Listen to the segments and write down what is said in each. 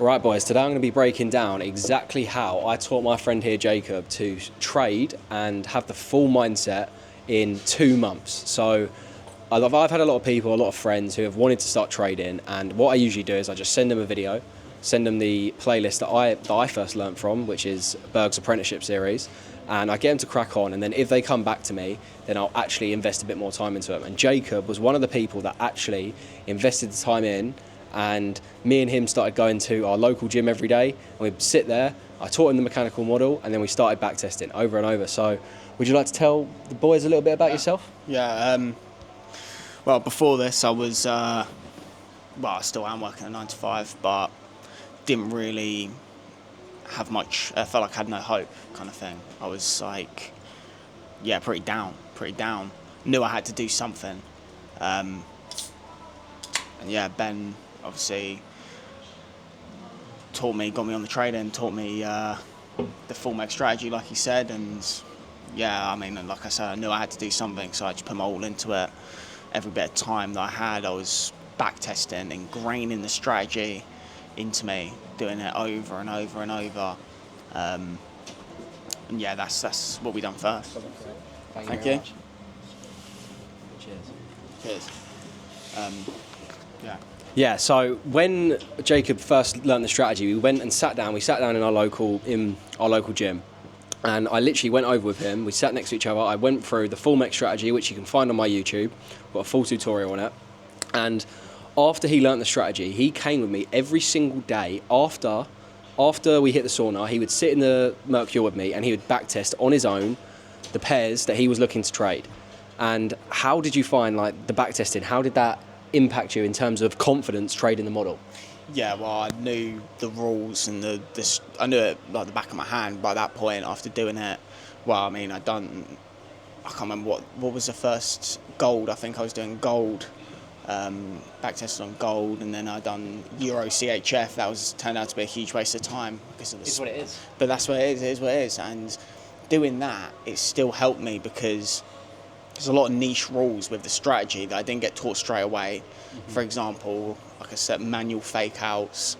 Right, boys, today I'm going to be breaking down exactly how I taught my friend here, Jacob, to trade and have the full mindset in 2 months. So I've had a lot of people, a lot of friends who have wanted to start trading, and what I usually do is I just send them a video, send them the playlist that I first learnt from, which is Berg's Apprenticeship series, and I get them to crack on, and then if they come back to me, then I'll actually invest a bit more time into them. And Jacob was one of the people that actually invested the time in, and me and him started going to our local gym every day, and we'd sit there. I taught him the mechanical model, and then we started backtesting over and over. So would you like to tell the boys a little bit about yourself? Yeah, well, before this I was, I still am working a 9 to 5, but didn't really have much, I felt like I had no hope kind of thing. I was like, yeah, pretty down. Knew I had to do something. And yeah, Ben obviously got me on the trading, taught me the full mech strategy, like he said, and yeah, I mean, like I said, I knew I had to do something, so I just put my all into it. Every bit of time that I had, I was backtesting, ingraining the strategy into me, doing it over and over and over. And yeah, that's what we done first. Thank you. Much. Cheers. Yeah. Yeah, so when Jacob first learned the strategy, we went and sat down. We sat down in our local gym, and I literally went over with him. We sat next to each other. I went through the full mech strategy, which you can find on my YouTube. Got a full tutorial on it. And after he learned the strategy, he came with me every single day after we hit the sauna. He would sit in the Mercure with me, and he would backtest on his own the pairs that he was looking to trade. And how did you find like the backtesting? How did that impact you in terms of confidence trading the model? Yeah, well, I knew the rules and I knew it like the back of my hand by that point after doing it. Well, I mean, I can't remember what was the first gold. I think I was doing gold, backtested on gold, and then I done Euro CHF. That turned out to be a huge waste of time because of It's what it is. But that's what it is. It is what it is. And doing that, it still helped me because there's a lot of niche rules with the strategy that I didn't get taught straight away. Mm-hmm. For example, like I said, manual fake outs,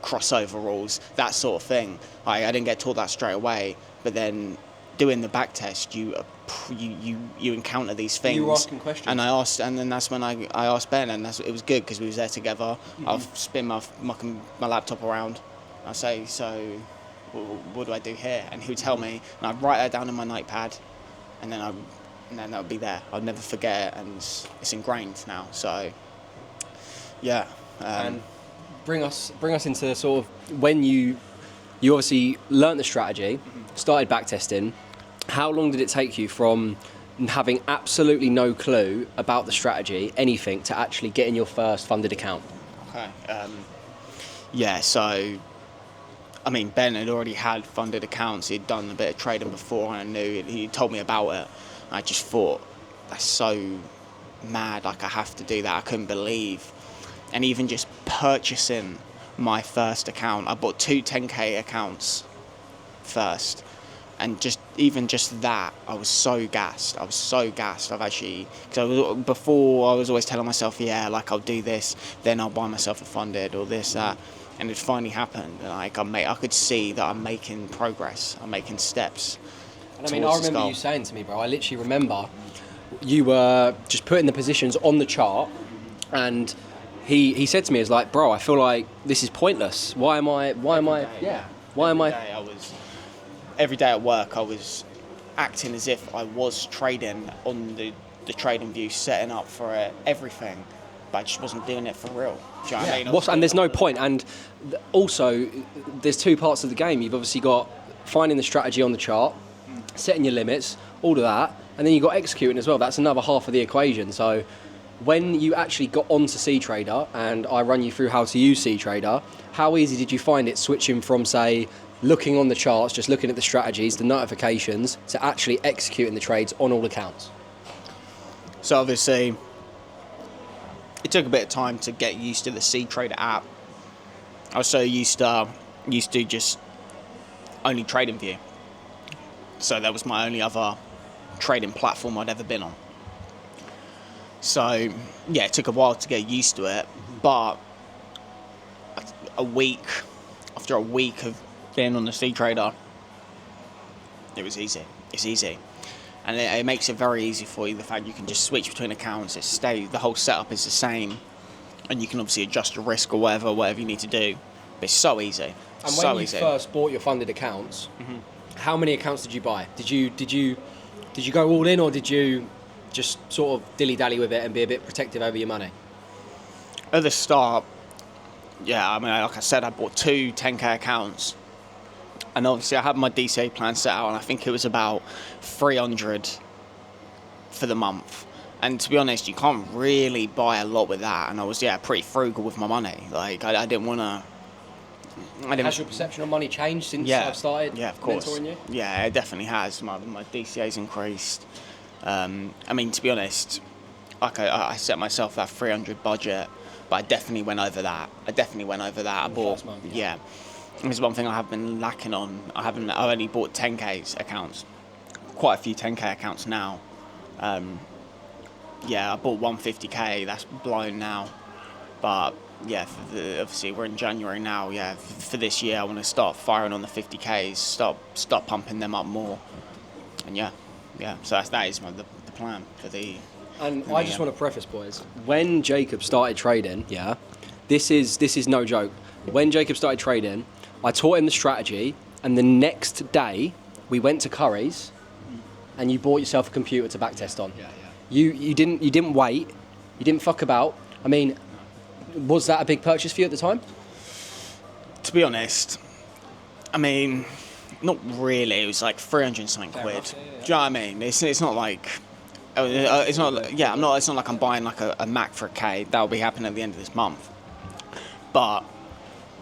crossover rules, that sort of thing. I didn't get taught that straight away, but then doing the back test, you encounter these things. You were asking questions. And then that's when I asked Ben, and it was good because we was there together. Mm-hmm. I'll spin my laptop around. I say, so what do I do here? And he would tell me, and I'd write that down in my notepad, and then that would be there. I'd never forget it, and it's ingrained now. So, yeah. And bring us into sort of when you obviously learnt the strategy, started backtesting. How long did it take you from having absolutely no clue about the strategy, anything, to actually getting your first funded account? Okay. Yeah. So, I mean, Ben had already had funded accounts. He'd done a bit of trading before, and I knew he told me about it. I just thought, that's so mad. Like, I have to do that. I couldn't believe. And even just purchasing my first account, I bought 2 10K accounts first. And just that, I was so gassed. Before I was always telling myself, yeah, like I'll do this, then I'll buy myself a funded or this, that. And it finally happened. Like I could see that I'm making progress. I'm making steps. And I mean, I remember you saying to me, bro. I literally remember you were just putting the positions on the chart, and he said to me, "It's like, bro, I feel like this is pointless. Why am I? Every day at work, I was acting as if I was trading on the trading view, setting up for everything. But I just wasn't doing it for real. Do you know what I mean? And there's no point. And also, there's 2 parts of the game. You've obviously got finding the strategy on the chart, setting your limits, all of that, and then you've got executing as well. That's another half of the equation. So when you actually got onto CTrader, and I run you through how to use CTrader, how easy did you find it switching from, say, looking on the charts, just looking at the strategies, the notifications, to actually executing the trades on all accounts? So obviously, it took a bit of time to get used to the CTrader app. I was so used to just only TradingView. So that was my only other trading platform I'd ever been on. So yeah, it took a while to get used to it, but a week of being on the C Trader, it was easy. It's easy. And it makes it very easy for you, the fact you can just switch between accounts, the whole setup is the same, and you can obviously adjust your risk or whatever you need to do. But it's so easy. And when you first bought your funded accounts, how many accounts did you buy? Did you go all in, or did you just sort of dilly-dally with it and be a bit protective over your money? At the start, yeah, I mean, like I said, I bought 2 10k accounts. And obviously I had my DCA plan set out, and I think it was about 300 for the month. And to be honest, you can't really buy a lot with that. And I was, pretty frugal with my money. Like, I didn't want to... Has your perception of money changed since I've started mentoring you? Yeah, it definitely has. My DCA's increased. I mean, to be honest, like I set myself that 300 budget, but I definitely went over that. I bought... First month, yeah. There's one thing I have been lacking on. I've only bought 10k's accounts, quite a few 10k accounts now. I bought 150k. That's blown now, but obviously we're in January now. Yeah, for this year I want to start firing on the 50k's, start pumping them up more, and So that is the plan for the. And I just want to preface, boys, when Jacob started trading, this is no joke. When Jacob started trading, I taught him the strategy, and the next day we went to Curry's, and you bought yourself a computer to backtest on. You didn't wait, you didn't fuck about. I mean, was that a big purchase for you at the time? To be honest, I mean, not really. It was like 300 and something quid. Do you know what I mean? It's not like. It's not like I'm buying like a Mac for a K. That will be happening at the end of this month. But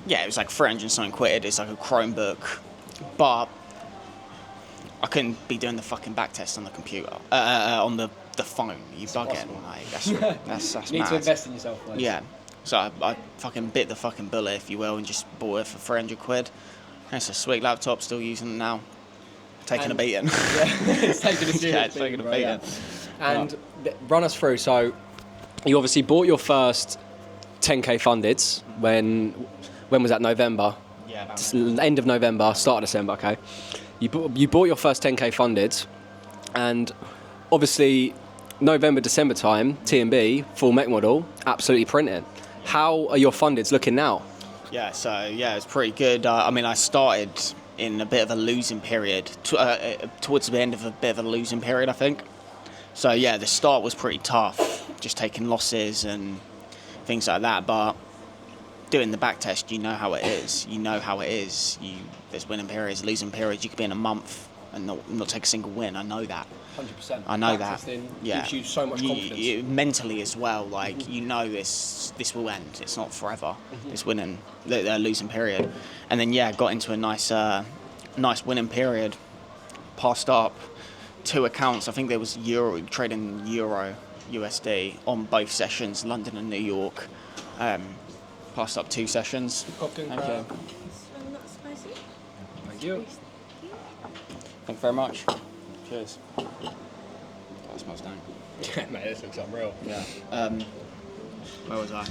it was like 300 and something quid. It's like a Chromebook, but I couldn't be doing the fucking backtest on the computer, on the phone. You bugging? Like that's You need mad. to invest in yourself, boys. Yeah. So I fucking bit the fucking bullet, if you will, and just bought it for 300 quid. And it's a sweet laptop, still using it now. Taking a beating. It's taking a serious it's taking a beating. Yeah. And run us through. So you obviously bought your first 10k fundeds when was that? November? Yeah, about End of November, start of December, okay. You bought your first 10k fundeds, and obviously November, December time, T&B, full mech model, absolutely printing. How are your fundeds looking now? Yeah, so it's pretty good. I mean, I started in a bit of a losing period, towards the end of a bit of a losing period, I think. So the start was pretty tough, just taking losses and things like that, but doing the back test, you know how it is. There's winning periods, losing periods. You could be in a month and not take a single win. I know that. 100%. I know back that. gives you so much confidence. Mentally as well, like this will end. It's not forever. This winning, the losing period, and then got into a nice winning period. Passed up 2 accounts. I think there was trading Euro USD on both sessions, London and New York. Passed up 2 sessions. Thank you. Not spicy. Thank you. Thank you very much. Cheers. That smells dang. Yeah, mate, this looks unreal. Yeah. Where was I?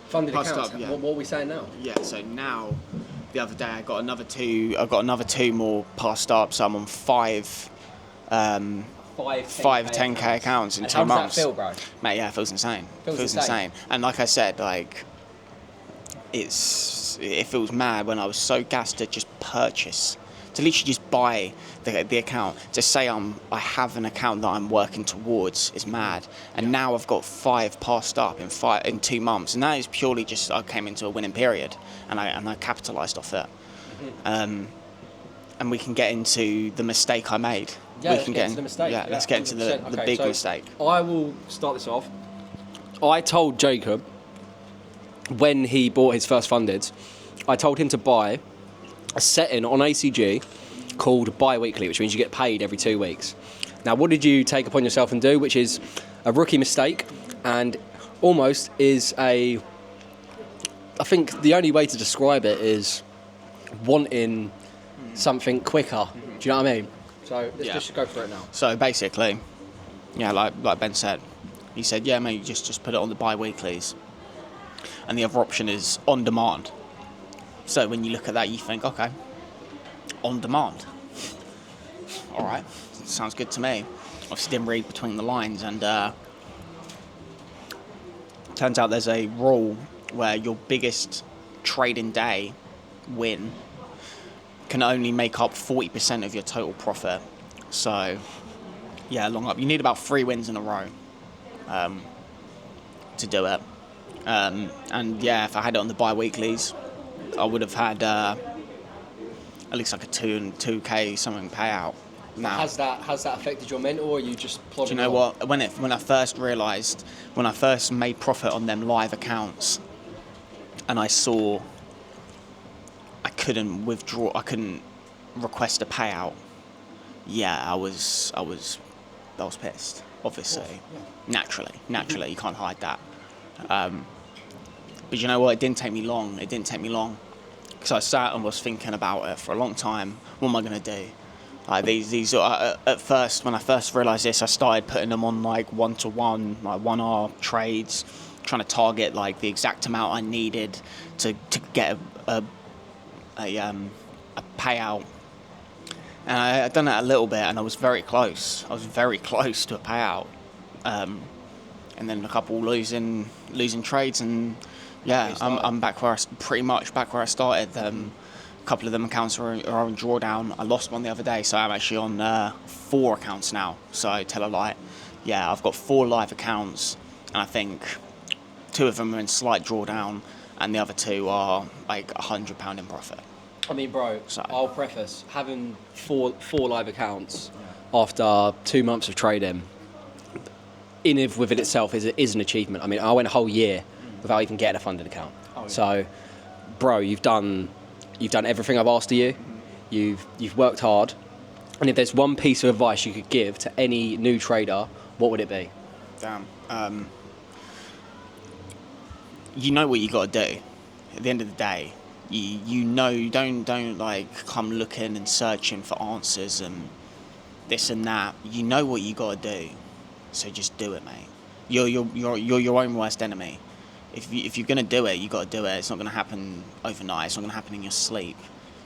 Funded Passed accounts. up, yeah. What are we saying now? Yeah. So now, the other day I got another 2 more passed up. So I'm on 5 10k accounts in and 2 how months. Does that feel, bro? Mate, it feels insane. Feels insane. And like I said, like it feels mad when I was so gassed to just purchase, to literally just buy the account. To say I have an account that I'm working towards is mad. And now I've got 5 passed up in 2 months, and that is purely just I came into a winning period and I capitalised off it. And we can get into the mistake I made. Yeah, let's get into the mistake. Yeah, let's get into the 100%. big so mistake. I will start this off. I told Jacob, when he bought his first funded, I told him to buy a setting on ACG called bi-weekly, which means you get paid every 2 weeks. Now, what did you take upon yourself and do, which is a rookie mistake, and almost is I think the only way to describe it is wanting something quicker. Do you know what I mean? So let's just go for it now. So basically, like Ben said, he said, mate, just put it on the bi-weeklies. and the other option is on demand. So when you look at that, you think, okay, on demand. All right, sounds good to me. Obviously didn't read between the lines, and turns out there's a rule where your biggest trading day win can only make up 40% of your total profit. So, yeah, long up. You need about 3 wins in a row to do it. And yeah, if I had it on the bi-weeklies, I would have had at least like a 2K something payout. Now, Has that affected your mental, or are you just do plodding you know on? what? When I first realised, when I first made profit on them live accounts, and I saw I couldn't withdraw, I couldn't request a payout. Yeah, I was pissed. Obviously, naturally, you can't hide that. But you know what? It didn't take me long. Because I sat and was thinking about it for a long time. What am I gonna do? Like these at first, when I first realised this, I started putting them on like 1-to-1, like 1R trades, trying to target like the exact amount I needed to get a payout. And I'd done that a little bit, and I was very close. I was very close to a payout. And then a couple losing trades, and yeah, I'm back where pretty much back where I started. A couple of them accounts are on drawdown. I lost one the other day, so I'm actually on 4 accounts now. So tell a lie. Yeah, I've got 4 live accounts, and I think 2 of them are in slight drawdown, and the other 2 are like £100 in profit. I mean, bro, So- I'll preface, having four live accounts after 2 months of trading, in and within itself is an achievement. I mean, I went a whole year without even getting a funded account. So, bro, you've done everything I've asked of you. You've worked hard. And if there's one piece of advice you could give to any new trader, what would it be? Damn. You know what you got to do. At the end of the day, you know, don't like come looking and searching for answers and this and that. You know what you got to do, so just do it, mate. You're your own worst enemy. If you're gonna do it, you got to do it. It's not gonna happen overnight. It's not gonna happen in your sleep.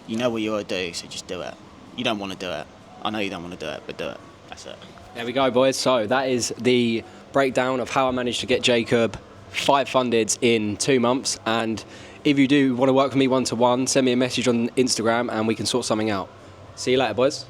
You know what you got to do, so just do it. You don't want to do it. I know you don't want to do it, but do it. That's it. There we go, boys. So that is the breakdown of how I managed to get Jacob 5 fundeds in 2 months. And if you do want to work with me 1-to-1, send me a message on Instagram and we can sort something out. See you later, boys.